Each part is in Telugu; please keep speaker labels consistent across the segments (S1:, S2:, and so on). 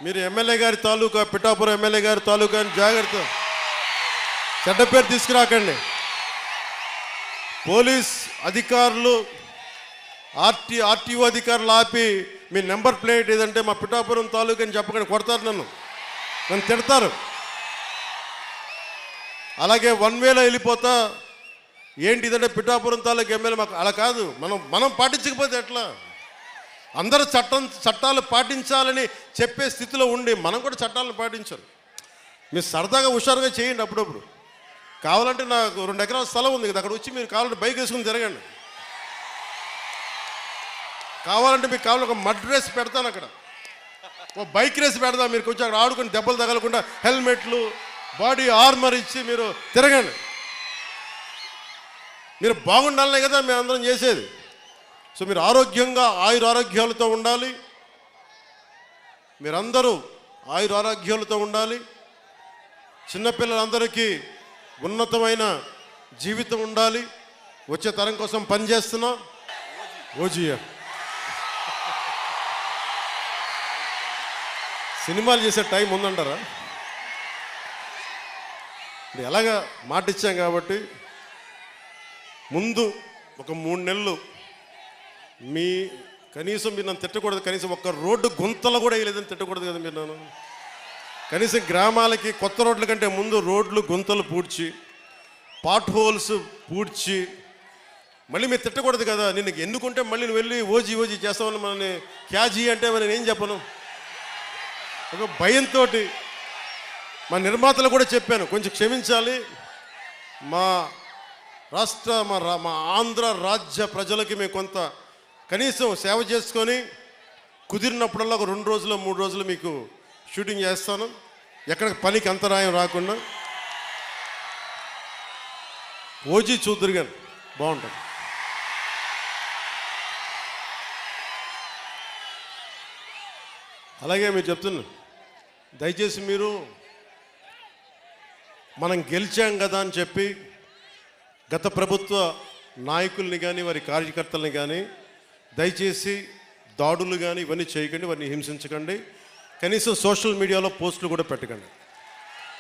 S1: మీరు ఎమ్మెల్యే గారి తాలూకా, పిఠాపురం ఎమ్మెల్యే గారి తాలూకా అని జాగ్రత్త, చెడ్డ పేరు తీసుకురాకండి. పోలీస్ అధికారులు, ఆర్టీఓ అధికారులు ఆపి మీ నెంబర్ ప్లేట్ ఏదంటే మా పిఠాపురం తాలూకా అని చెప్పకండి, కొడతారు, నన్ను తిడతారు. అలాగే 1 వేలో వెళ్ళిపోతా ఏంటి ఇదంటే పిఠాపురం తాలూకా ఎమ్మెల్యే మాకు, అలా కాదు. మనం పాటించకపోతే ఎట్లా? అందరూ చట్టాలు పాటించాలని చెప్పే స్థితిలో ఉండి మనం కూడా చట్టాలను పాటించాలి. మీరు సరదాగా హుషారుగా చేయండి. అప్పుడప్పుడు కావాలంటే నాకు 2 ఎకరాల స్థలం ఉంది కదా, అక్కడ వచ్చి మీరు కావాలంటే బైక్ వేసుకుని తిరగండి. కావాలంటే మీకు కావాలంటే ఒక మడ్ రేస్ పెడతాను, అక్కడ ఒక బైక్ రేస్ పెడతాను. మీరు కొంచెం అక్కడ ఆడుకుని దెబ్బలు తగలకుండా హెల్మెట్లు, బాడీ ఆర్మర్ ఇచ్చి మీరు తిరగండి. మీరు బాగుండాలనే కదా మేము అందరం చేసేది. సో మీరు ఆరోగ్యంగా ఆయురారోగ్యాలతో ఉండాలి. మీరందరూ ఆయురారోగ్యాలతో ఉండాలి. చిన్నపిల్లలందరికీ ఉన్నతమైన జీవితం ఉండాలి. వచ్చే తరం కోసం పనిచేస్తున్నా. ఓజియా సినిమాలు చేసే టైం ఉందంటారా? ఎలాగా మాట ఇచ్చాం కాబట్టి ముందు ఒక 3 నెలలు మీ కనీసం మీరు నన్ను తిట్టకూడదు. కనీసం ఒక్క రోడ్డు గుంతలు కూడా వేయలేదని తిట్టకూడదు కదా మీరు నన్ను. కనీసం గ్రామాలకి కొత్త రోడ్ల కంటే ముందు రోడ్లు గుంతలు పూడ్చి, పాట్ హోల్స్ పూడ్చి, మళ్ళీ మీరు తిట్టకూడదు కదా. నిన్ను ఎన్నుకుంటే మళ్ళీ నువ్వు వెళ్ళి ఓజీ చేస్తామని మనని క్యాజీ అంటే మరి నేను ఏం చెప్పను. ఒక భయంతో మా నిర్మాతలు కూడా చెప్పాను, కొంచెం క్షమించాలి. మా ఆంధ్ర రాజ్య ప్రజలకి మేము కొంత కనీసం సేవ చేసుకొని కుదిరినప్పుడల్లా ఒక 2 రోజులు 3 రోజులు మీకు షూటింగ్ చేస్తాను, ఎక్కడ పనికి అంతరాయం రాకుండా. ఓజీ చూద్దరు కానీ బాగుంటుంది. అలాగే మీరు చెప్తున్నా, దయచేసి మీరు మనం గెలిచాం కదా అని చెప్పి గత ప్రభుత్వ నాయకుల్ని కానీ వారి కార్యకర్తల్ని కానీ దయచేసి దాడులు కానీ ఇవన్నీ చేయకండి, వారిని హింసించకండి. కనీసం సోషల్ మీడియాలో పోస్టులు కూడా పెట్టకండి.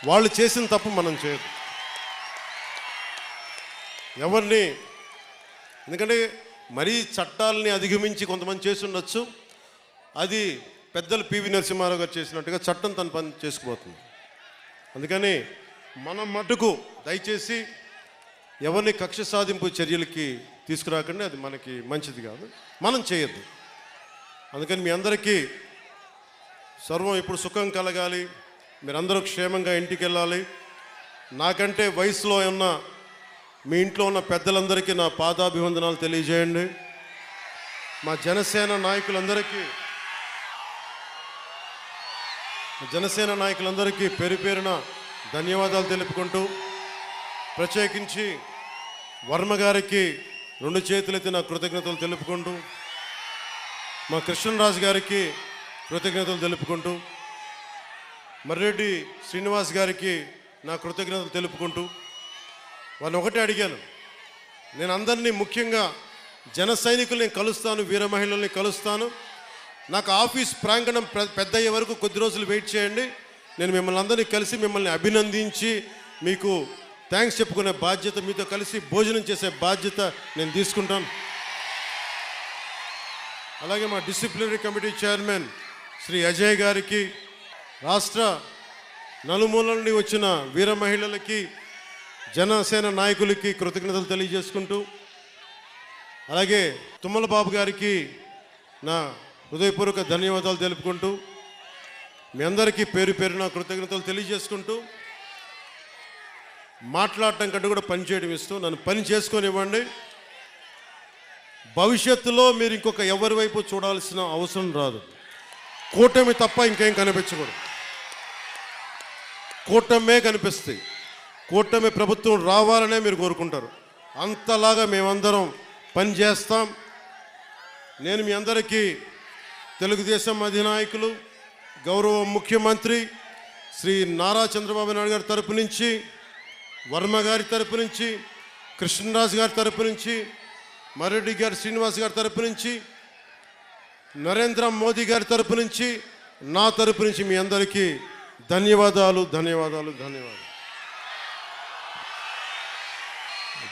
S1: వాళ్ళు చేసిన తప్పు మనం చేయదు ఎవరిని. ఎందుకంటే మరీ చట్టాలని అధిగమించి కొంతమంది చేసి ఉండొచ్చు. అది పెద్దలు పివి నరసింహారావు గారు చేసినట్టుగా చట్టం తన పని చేసుకుపోతుంది. అందుకని మనం మటుకు దయచేసి ఎవరిని కక్ష సాధింపు చర్యలకి తీసుకురాకండి. అది మనకి మంచిది కాదు, మనం చేయొద్దు. అందుకని మీ అందరికీ సర్వం ఇప్పుడు సుఖం కలగాలి, మీరందరూ క్షేమంగా ఇంటికి వెళ్ళాలి. నాకంటే వయసులో ఉన్న మీ ఇంట్లో ఉన్న పెద్దలందరికీ నా పాదాభివందనాలు తెలియజేయండి. మా జనసేన నాయకులందరికీ పేరు పేరున ధన్యవాదాలు తెలుపుకుంటూ, ప్రత్యేకించి వర్మ గారికి 2 చేతులెత్తి నా కృతజ్ఞతలు తెలుపుకుంటూ, మా కృష్ణరాజు గారికి కృతజ్ఞతలు తెలుపుకుంటూ, మర్రెడ్డి శ్రీనివాస్ గారికి నా కృతజ్ఞతలు తెలుపుకుంటూ, వారిని ఒకటే అడిగాను, నేను అందరినీ ముఖ్యంగా జన సైనికుల్ని కలుస్తాను, వీర మహిళల్ని కలుస్తాను. నాకు ఆఫీస్ ప్రాంగణం పెద్ద అయ్యే వరకు కొద్ది రోజులు వెయిట్ చేయండి. నేను మిమ్మల్ని అందరినీ కలిసి మిమ్మల్ని అభినందించి మీకు థ్యాంక్స్ చెప్పుకునే బాధ్యత, మీతో కలిసి భోజనం చేసే బాధ్యత నేను తీసుకుంటాను. అలాగే మా disciplinary committee chairman Shri Ajay గారికి, రాష్ట్ర నలుమూలల నుండి వచ్చిన వీర మహిళలకి, జనసేన నాయకులకి కృతజ్ఞతలు తెలియజేసుకుంటూ, అలాగే తుమ్మల బాబు గారికి నా హృదయపూర్వక ధన్యవాదాలు తెలుపుకుంటూ, మీ అందరికీ పేరు పేరున కృతజ్ఞతలు తెలియజేసుకుంటూ, మాట్లాడటం కంటే కూడా పని చేయడం ఇస్తూ నన్ను పని చేసుకొనివ్వండి. భవిష్యత్తులో మీరు ఇంకొక ఎవరి వైపు చూడాల్సిన అవసరం రాదు. కూటమి తప్ప ఇంకేం కనిపించకూడదు. కూటమే కనిపిస్తాయి. కూటమి ప్రభుత్వం రావాలనే మీరు కోరుకుంటారు. అంతలాగా మేమందరం పనిచేస్తాం. నేను మీ అందరికీ తెలుగుదేశం అధినాయకులు, గౌరవ ముఖ్యమంత్రి శ్రీ నారా చంద్రబాబు నాయుడు గారి తరపు నుంచి, వర్మ గారి తరపు నుంచి, కృష్ణరాజు గారి తరపు నుంచి, మర్రెడ్డి గారి శ్రీనివాస్ గారి తరపు నుంచి, నరేంద్ర మోదీ గారి తరపు నుంచి, నా తరపు నుంచి మీ అందరికీ ధన్యవాదాలు ధన్యవాదాలు ధన్యవాదాలు.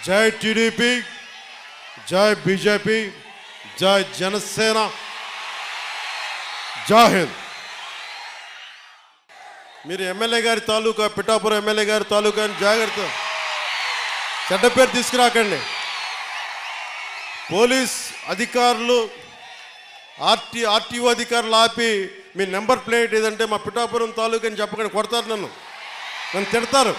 S1: జై టీడీపీ, జై బీజేపీ, జై జనసేన, జై హింద్. మీరు ఎమ్మెల్యే గారి తాలూకా, పిఠాపురం ఎమ్మెల్యే గారి తాలూకా అని జాగ్రత్త, చెడ్డ పేరు తీసుకురాకండి. పోలీస్ అధికారులు, ఆర్టీఓ అధికారులు ఆపి మీ నెంబర్ ప్లేట్ ఏదంటే మా పిఠాపురం తాలూకా అని చెప్పకండి, కొడతారు, నన్ను తిడతారు.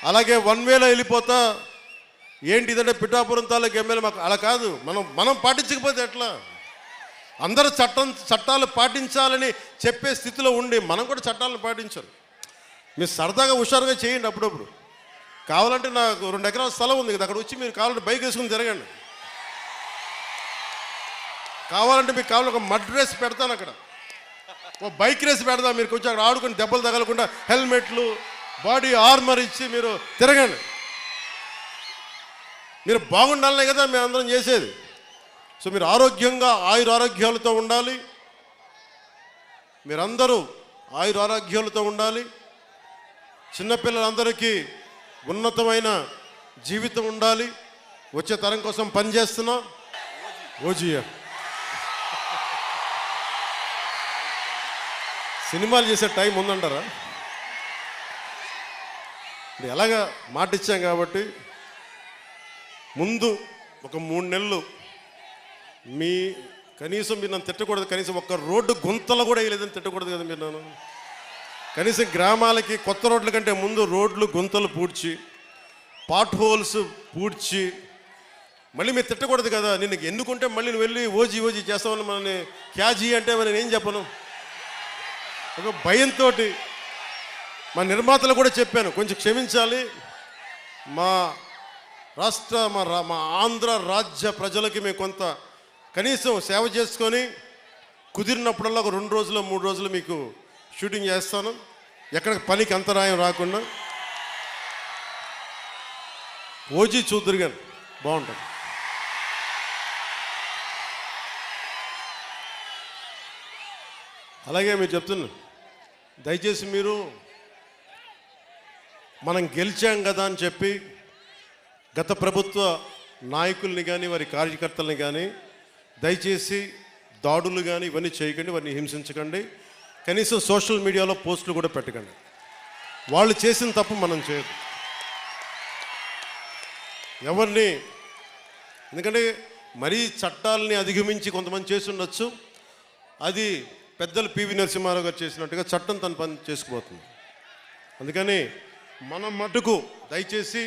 S1: అలాగే 1 వేలో వెళ్ళిపోతా ఏంటి ఇదంటే పిఠాపురం తాలూకా ఎమ్మెల్యే మాకు అలా కాదు. మనం పాటించకపోతే ఎట్లా? అందరూ చట్టాలు పాటించాలని చెప్పే స్థితిలో ఉండి మనం కూడా చట్టాలను పాటించాలి. మీరు సరదాగా హుషారుగా చేయండి. అప్పుడప్పుడు కావాలంటే నాకు 2 ఎకరాల స్థలం ఉంది కదా, అక్కడ వచ్చి మీరు కావాలంటే బైక్ వేసుకుని తిరగండి. కావాలంటే మీకు కావాలి ఒక మడ్ రేస్ పెడతాను, అక్కడ ఓ బైక్ రేస్ పెడతాను. మీరు కొంచెం అక్కడ ఆడుకుని దెబ్బలు తగలకుండా హెల్మెట్లు, బాడీ ఆర్మర్ ఇచ్చి మీరు తిరగండి. మీరు బాగుండాలనే కదా మేము అందరం చేసేది. సో మీరు ఆరోగ్యంగా ఆయురారోగ్యాలతో ఉండాలి, మీరందరూ ఆయురారోగ్యాలతో ఉండాలి. చిన్నపిల్లలందరికీ ఉన్నతమైన జీవితం ఉండాలి. వచ్చే తరం కోసం పనిచేస్తున్నా. ఓజియా సినిమాలు చేసే టైం ఉందంటారా? ఎలాగా మాట ఇచ్చాం కాబట్టి ముందు ఒక 3 నెలలు కనీసం మీరు నన్ను తిట్టకూడదు. కనీసం ఒక్క రోడ్డు గుంతలు కూడా వేయలేదని తిట్టకూడదు కదా మీరు నన్ను. కనీసం గ్రామాలకి కొత్త రోడ్ల కంటే ముందు రోడ్లు గుంతలు పూడ్చి, పాట్ హోల్స్ పూడ్చి, మళ్ళీ మీరు తిట్టకూడదు కదా. నేను ఎన్నుకుంటే మళ్ళీ నువ్వు వెళ్ళి ఓజీ చేస్తామని మనని క్యాజీ అంటే నేను ఏం చెప్పను. ఒక భయంతో మా నిర్మాతలు కూడా చెప్పాను, కొంచెం క్షమించాలి. మా ఆంధ్ర రాజ్య ప్రజలకి మేము కొంత కనీసం సేవ చేసుకొని కుదిరినప్పుడల్లా ఒక 2 రోజులు 3 రోజులు మీకు షూటింగ్ చేస్తాను, ఎక్కడ పనికి అంతరాయం రాకుండా. ఓజీ చూద్దరు కానీ బాగుంటుంది. అలాగే మీరు చెప్తున్నా, దయచేసి మీరు మనం గెలిచాం కదా అని చెప్పి గత ప్రభుత్వ నాయకుల్ని కానీ వారి కార్యకర్తల్ని కానీ దయచేసి దాడులు కానీ ఇవన్నీ చేయకండి, వారిని హింసించకండి. కనీసం సోషల్ మీడియాలో పోస్టులు కూడా పెట్టకండి. వాళ్ళు చేసిన తప్పు మనం చేయదు ఎవరిని. ఎందుకంటే మరీ చట్టాలని అధిగమించి కొంతమంది చేసి ఉండొచ్చు. అది పెద్దలు పివి నరసింహారావు గారు చేసినట్టుగా చట్టం తన పని చేసుకుపోతుంది. అందుకని మనం మటుకు దయచేసి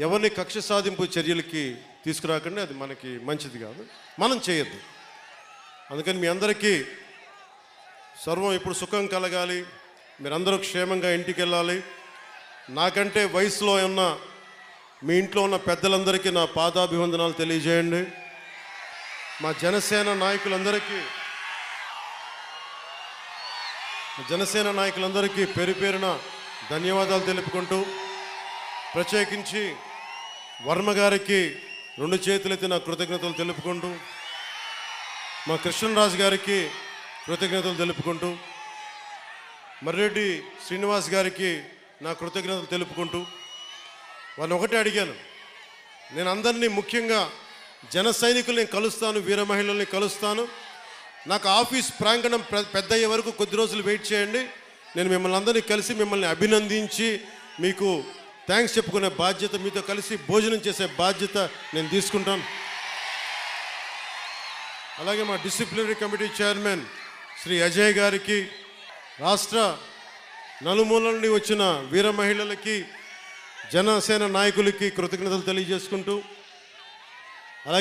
S1: ఎవరిని కక్ష సాధింపు చర్యలకి తీసుకురాకండి, అది మనకి మంచిది కాదు, మనం చేయొద్దు. అందుకని మీ అందరికీ సర్వం ఇప్పుడు సుఖం కలగాలి, మీరందరూ క్షేమంగా ఇంటికి వెళ్ళాలి. నాకంటే వయసులో ఉన్న మీ ఇంట్లో ఉన్న పెద్దలందరికీ నా పాదాభివందనాలు తెలియజేయండి. మా జనసేన నాయకులందరికీ పేరు పేరున ధన్యవాదాలు తెలుపుకుంటూ, ప్రత్యేకించి వర్మ గారికి 2 చేతులెత్తి నా కృతజ్ఞతలు తెలుపుకుంటూ, మా కృష్ణరాజు గారికి కృతజ్ఞతలు తెలుపుకుంటూ, మర్రెడ్డి శ్రీనివాస్ గారికి నా కృతజ్ఞతలు తెలుపుకుంటూ, వాళ్ళని ఒకటే అడిగాను, నేను అందరినీ ముఖ్యంగా జన సైనికుల్ని కలుస్తాను, వీర మహిళల్ని కలుస్తాను. నాకు ఆఫీస్ ప్రాంగణం పెద్ద అయ్యే వరకు కొద్ది రోజులు వెయిట్ చేయండి. నేను మిమ్మల్ని అందరినీ కలిసి మిమ్మల్ని అభినందించి మీకు థ్యాంక్స్ చెప్పుకునే బాధ్యత, మీతో కలిసి భోజనం చేసే బాధ్యత నేను తీసుకుంటాను. అలాగే మా disciplinary committee chairman Shri Ajay గారికి, రాష్ట్ర నలుమూలల నుండి వచ్చిన వీర మహిళలకి, జనసేన నాయకులకి కృతజ్ఞతలు తెలియజేసుకుంటూ,